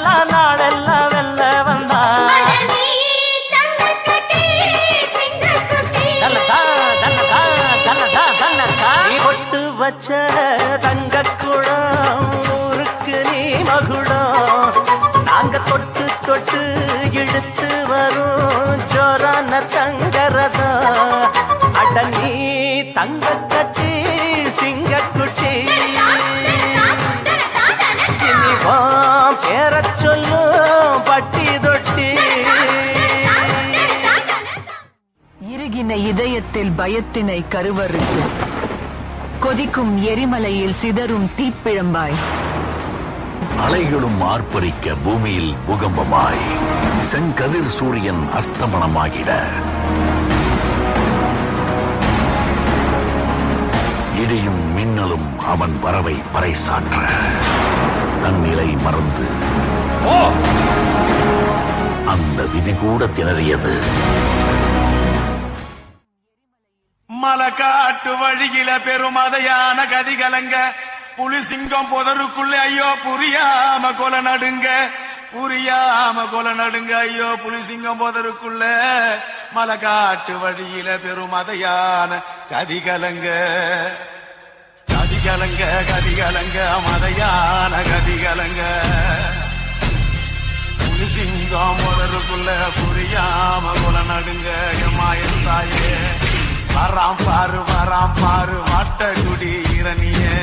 வந்தா நாளெல்லாம் வெல்ல வந்தா பொட்டு வச்ச தங்க குடம் ஊருக்கு நீ மகுடம் நாங்க தொட்டு தொட்டு இழுத்து வரும் ஜோரான தங்கரதம் அட நீ தங்க கட்சி சிங்கக்குச்சி இனிவாம் பேரச் சொல்லும் பட்டி தொட்டி இறுகின இதயத்தில் பயத்தினை கருவறுத்து கொதிக்கும் எரிமலையில் சிதறும் தீப்பிழம்பாய் அலைகளும் ஆர்ப்பரிக்க பூமியில் பூகம்பமாய் செங்கதிர் சூரியன் அஸ்தமனமாகிட இடியும் மின்னலும் அவன் வரவை பறைசாற்ற தன்னிலை மறந்து அந்த விதி கூட திணறியது. மலக்காட்டு வழியில பெருமதையான கதிகலங்க புலி சிங்கம் புதருக்குள்ளே ஐயோ புரியாம கொலை நடுங்க ஐயோ புலி சிங்கம் புதருக்குள்ள மலக்காட்டு வழியில பெருமதையான கதிகலங்க மதையான கதிகலங்க புலி சிங்கம் புதருக்குள்ள புரியாம கொலை நடுங்க எம்மாயன் தாயே வராம் பாரு வாட்ட குடி இரணியே